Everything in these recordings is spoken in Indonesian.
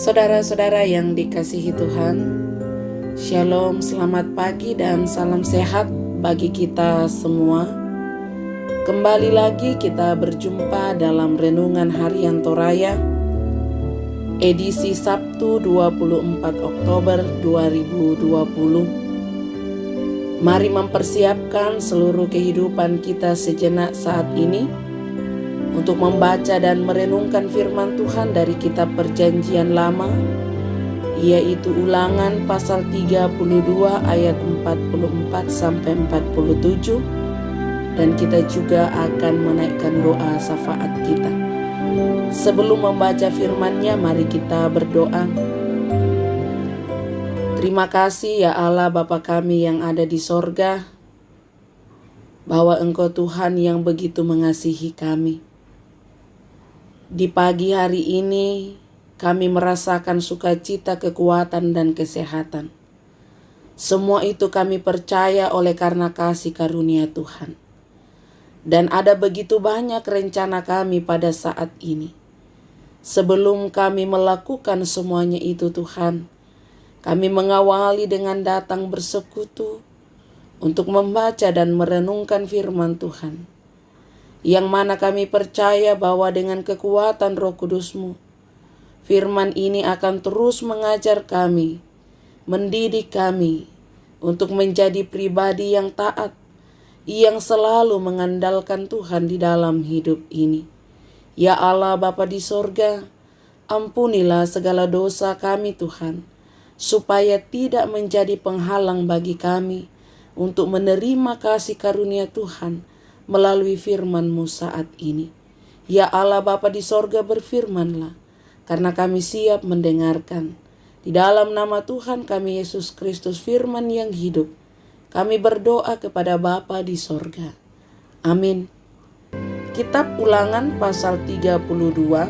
Saudara-saudara yang dikasihi Tuhan, Shalom, selamat pagi dan salam sehat bagi kita semua. Kembali lagi kita berjumpa dalam Renungan Harian Toraya, edisi Sabtu 24 Oktober 2020. Mari mempersiapkan seluruh kehidupan kita sejenak saat ini untuk membaca dan merenungkan firman Tuhan dari kitab Perjanjian Lama, yaitu Ulangan pasal 32 ayat 44 sampai 47, dan kita juga akan menaikkan doa syafaat kita. Sebelum membaca firman-Nya, mari kita berdoa. Terima kasih ya Allah Bapa kami yang ada di sorga, bahwa Engkau Tuhan yang begitu mengasihi kami. Di pagi hari ini kami merasakan sukacita, kekuatan, dan kesehatan. Semua itu kami percaya oleh karena kasih karunia Tuhan. Dan ada begitu banyak rencana kami pada saat ini. Sebelum kami melakukan semuanya itu Tuhan, kami mengawali dengan datang bersekutu untuk membaca dan merenungkan firman Tuhan, yang mana kami percaya bahwa dengan kekuatan Roh Kudus-Mu, firman ini akan terus mengajar kami, mendidik kami untuk menjadi pribadi yang taat, yang selalu mengandalkan Tuhan di dalam hidup ini. Ya Allah Bapa di sorga, ampunilah segala dosa kami Tuhan, supaya tidak menjadi penghalang bagi kami untuk menerima kasih karunia Tuhan melalui firman-Mu saat ini. Ya Allah Bapa di sorga, berfirmanlah, karena kami siap mendengarkan. Di dalam nama Tuhan kami Yesus Kristus, firman yang hidup, kami berdoa kepada Bapa di sorga. Amin. Kitab Ulangan pasal 32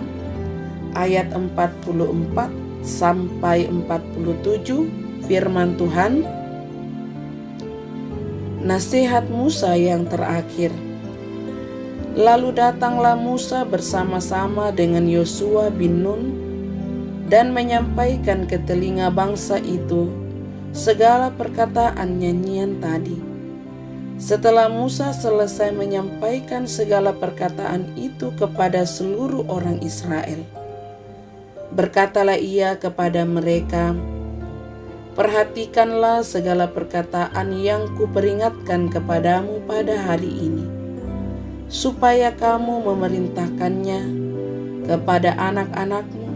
ayat 44 sampai 47, firman Tuhan. Nasihat Musa yang terakhir. Lalu datanglah Musa bersama-sama dengan Yosua bin Nun dan menyampaikan ke telinga bangsa itu segala perkataan nyanyian tadi. Setelah Musa selesai menyampaikan segala perkataan itu kepada seluruh orang Israel, berkatalah ia kepada mereka, "Perhatikanlah segala perkataan yang kuperingatkan kepadamu pada hari ini, supaya kamu memerintahkannya kepada anak-anakmu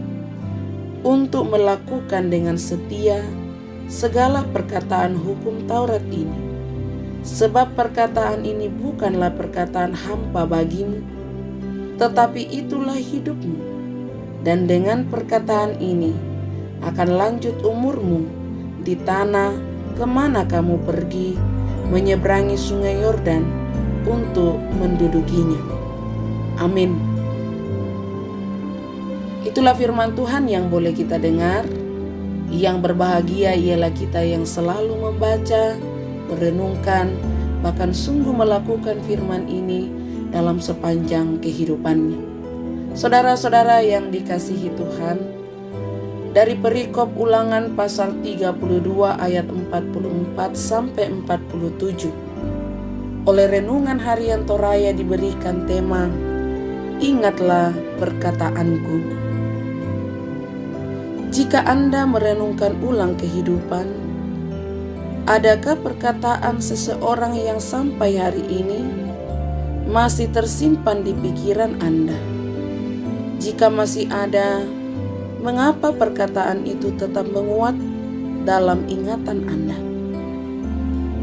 untuk melakukan dengan setia segala perkataan hukum Taurat ini. Sebab perkataan ini bukanlah perkataan hampa bagimu, tetapi itulah hidupmu. Dan dengan perkataan ini akan lanjut umurmu di tanah kemana kamu pergi menyeberangi sungai Yordan untuk mendudukinya." Amin. Itulah firman Tuhan yang boleh kita dengar. Yang berbahagia ialah kita yang selalu membaca, merenungkan, bahkan sungguh melakukan firman ini dalam sepanjang kehidupannya. Saudara-saudara yang dikasihi Tuhan, dari perikop Ulangan pasal 32 ayat 44 sampai 47, oleh Renungan Harian Toraya diberikan tema, "Ingatlah perkataanku." Jika Anda merenungkan ulang kehidupan, adakah perkataan seseorang yang sampai hari ini masih tersimpan di pikiran Anda? Jika masih ada, mengapa perkataan itu tetap menguat dalam ingatan Anda?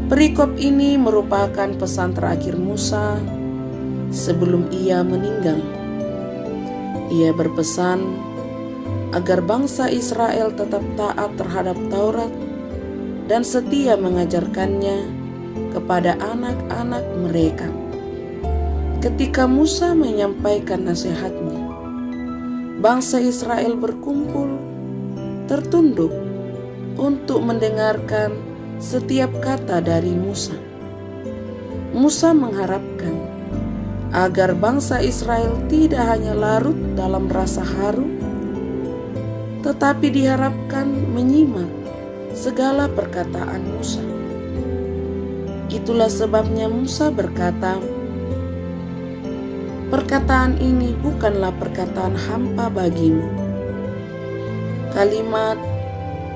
Perikop ini merupakan pesan terakhir Musa sebelum ia meninggal. Ia berpesan agar bangsa Israel tetap taat terhadap Taurat dan setia mengajarkannya kepada anak-anak mereka. Ketika Musa menyampaikan nasihatnya, bangsa Israel berkumpul, tertunduk untuk mendengarkan setiap kata dari Musa. Musa mengharapkan agar bangsa Israel tidak hanya larut dalam rasa haru, tetapi diharapkan menyimak segala perkataan Musa. Itulah sebabnya Musa berkata, "Perkataan ini bukanlah perkataan hampa bagimu. Kalimat,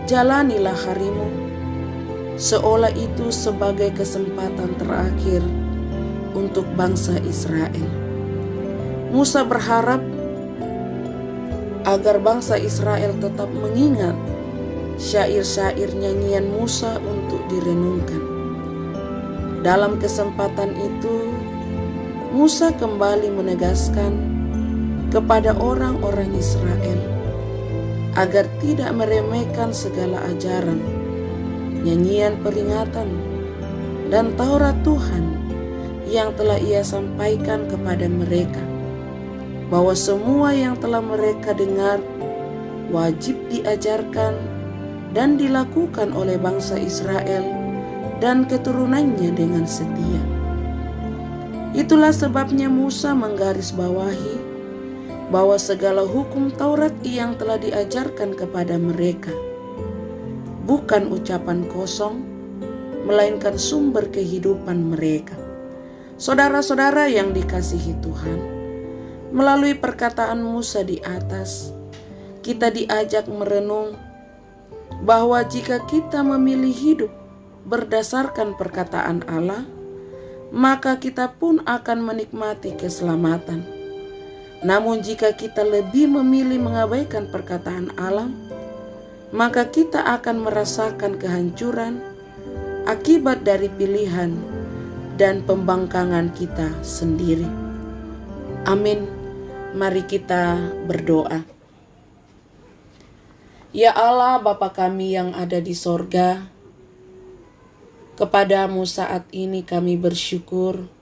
jalanilah harimu, seolah itu sebagai kesempatan terakhir untuk bangsa Israel." Musa berharap agar bangsa Israel tetap mengingat syair-syair nyanyian Musa untuk direnungkan. Dalam kesempatan itu, Musa kembali menegaskan kepada orang-orang Israel agar tidak meremehkan segala ajaran, nyanyian peringatan, dan Taurat Tuhan yang telah Ia sampaikan kepada mereka, bahwa semua yang telah mereka dengar wajib diajarkan dan dilakukan oleh bangsa Israel dan keturunannya dengan setia. Itulah sebabnya Musa menggarisbawahi bahwa segala hukum Taurat yang telah diajarkan kepada mereka bukan ucapan kosong, melainkan sumber kehidupan mereka. Saudara-saudara yang dikasihi Tuhan, melalui perkataan Musa di atas, kita diajak merenung bahwa jika kita memilih hidup berdasarkan perkataan Allah, maka kita pun akan menikmati keselamatan. Namun jika kita lebih memilih mengabaikan perkataan Allah, maka kita akan merasakan kehancuran akibat dari pilihan dan pembangkangan kita sendiri. Amin. Mari kita berdoa. Ya Allah, Bapa kami yang ada di sorga, kepadamu saat ini kami bersyukur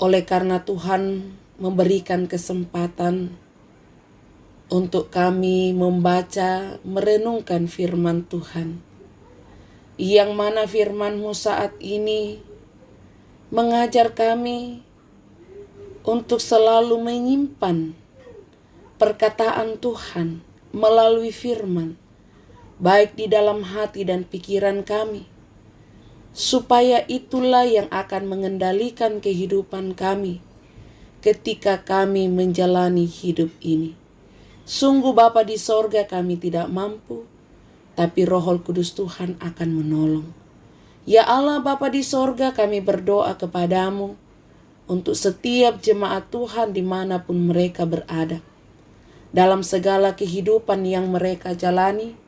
oleh karena Tuhan memberikan kesempatan untuk kami membaca, merenungkan firman Tuhan, yang mana firman-Mu saat ini mengajar kami untuk selalu menyimpan perkataan Tuhan melalui firman, baik di dalam hati dan pikiran kami, supaya itulah yang akan mengendalikan kehidupan kami ketika kami menjalani hidup ini. Sungguh Bapa di sorga, kami tidak mampu, tapi Roh Kudus Tuhan akan menolong. Ya Allah Bapa di sorga, kami berdoa kepadamu untuk setiap jemaat Tuhan dimanapun mereka berada, dalam segala kehidupan yang mereka jalani,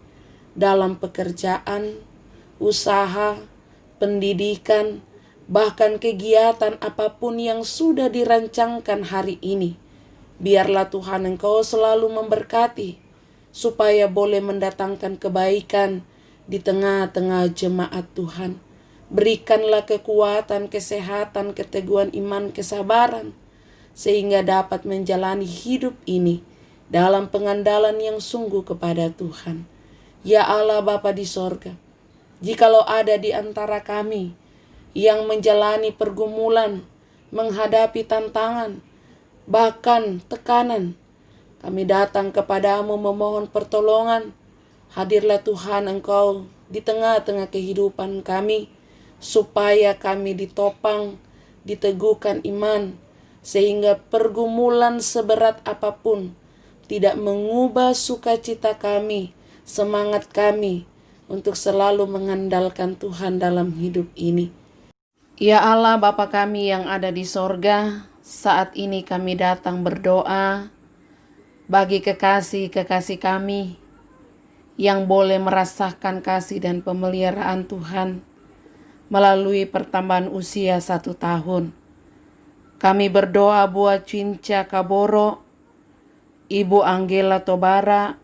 dalam pekerjaan, usaha, pendidikan, bahkan kegiatan apapun yang sudah dirancangkan hari ini. Biarlah Tuhan Engkau selalu memberkati, supaya boleh mendatangkan kebaikan di tengah-tengah jemaat Tuhan. Berikanlah kekuatan, kesehatan, keteguhan iman, kesabaran, sehingga dapat menjalani hidup ini dalam pengandalan yang sungguh kepada Tuhan. Ya Allah Bapa di sorga, jikalau ada di antara kami yang menjalani pergumulan, menghadapi tantangan, bahkan tekanan, kami datang kepadamu memohon pertolongan. Hadirlah Tuhan Engkau di tengah-tengah kehidupan kami, supaya kami ditopang, diteguhkan iman, sehingga pergumulan seberat apapun tidak mengubah sukacita kami, semangat kami untuk selalu mengandalkan Tuhan dalam hidup ini. Ya Allah Bapa kami yang ada di sorga, saat ini kami datang berdoa bagi kekasih-kekasih kami yang boleh merasakan kasih dan pemeliharaan Tuhan melalui pertambahan usia 1 tahun. Kami berdoa buat Cinca Kaboro, Ibu Anggela Tobara,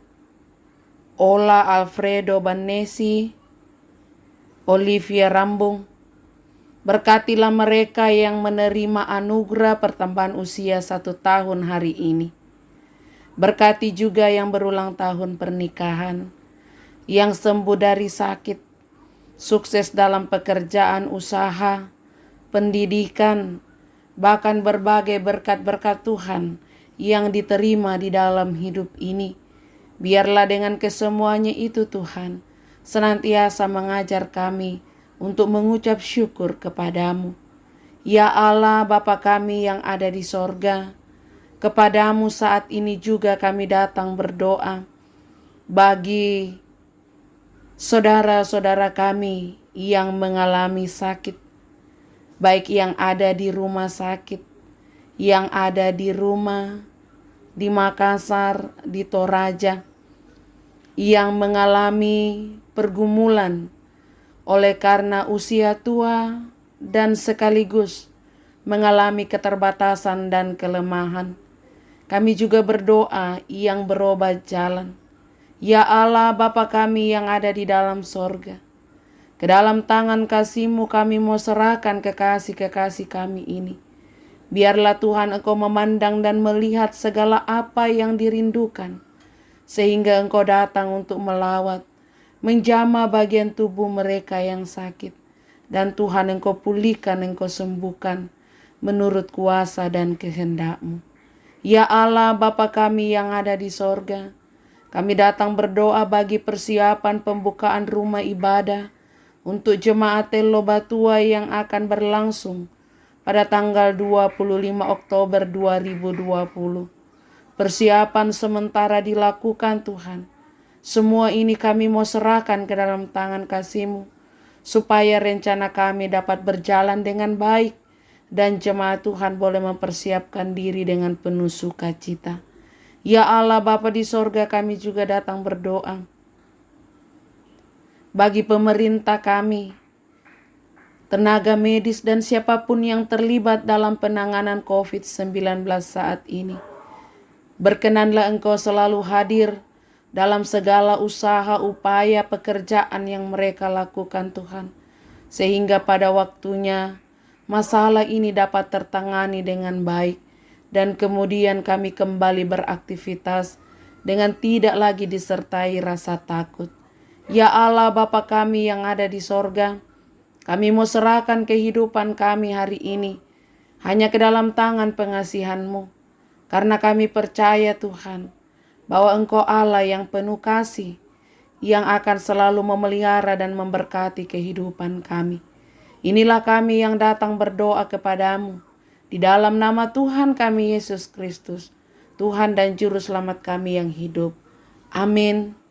Ola Alfredo Banesi, Olivia Rambung. Berkatilah mereka yang menerima anugerah pertambahan usia 1 tahun hari ini. Berkati juga yang berulang tahun pernikahan, yang sembuh dari sakit, sukses dalam pekerjaan usaha, pendidikan, bahkan berbagai berkat-berkat Tuhan yang diterima di dalam hidup ini. Biarlah dengan kesemuanya itu Tuhan, senantiasa mengajar kami untuk mengucap syukur kepadamu. Ya Allah Bapa kami yang ada di sorga, kepadamu saat ini juga kami datang berdoa bagi saudara-saudara kami yang mengalami sakit, baik yang ada di rumah sakit, yang ada di rumah, di Makassar, di Toraja, yang mengalami pergumulan oleh karena usia tua dan sekaligus mengalami keterbatasan dan kelemahan. Kami juga berdoa yang berobat jalan. Ya Allah Bapa kami yang ada di dalam sorga, ke dalam tangan kasih-Mu kami mau serahkan kekasih-kekasih kami ini. Biarlah Tuhan Engkau memandang dan melihat segala apa yang dirindukan, sehingga Engkau datang untuk melawat, menjamah bagian tubuh mereka yang sakit. Dan Tuhan Engkau pulihkan, Engkau sembuhkan menurut kuasa dan kehendak-Mu. Ya Allah Bapa kami yang ada di sorga, kami datang berdoa bagi persiapan pembukaan rumah ibadah untuk jemaat Telo Batua yang akan berlangsung pada tanggal 25 Oktober 2020. Persiapan sementara dilakukan Tuhan. Semua ini kami mau serahkan ke dalam tangan kasih-Mu, supaya rencana kami dapat berjalan dengan baik dan jemaat Tuhan boleh mempersiapkan diri dengan penuh sukacita. Ya Allah Bapa di sorga, kami juga datang berdoa bagi pemerintah kami, tenaga medis dan siapapun yang terlibat dalam penanganan COVID-19 saat ini. Berkenanlah Engkau selalu hadir dalam segala usaha, upaya, pekerjaan yang mereka lakukan Tuhan, sehingga pada waktunya masalah ini dapat tertangani dengan baik, dan kemudian kami kembali beraktivitas dengan tidak lagi disertai rasa takut. Ya Allah Bapa kami yang ada di sorga, kami mau serahkan kehidupan kami hari ini hanya ke dalam tangan pengasihan-Mu, karena kami percaya Tuhan bahwa Engkau Allah yang penuh kasih, yang akan selalu memelihara dan memberkati kehidupan kami. Inilah kami yang datang berdoa kepadamu di dalam nama Tuhan kami Yesus Kristus, Tuhan dan Juru Selamat kami yang hidup. Amin.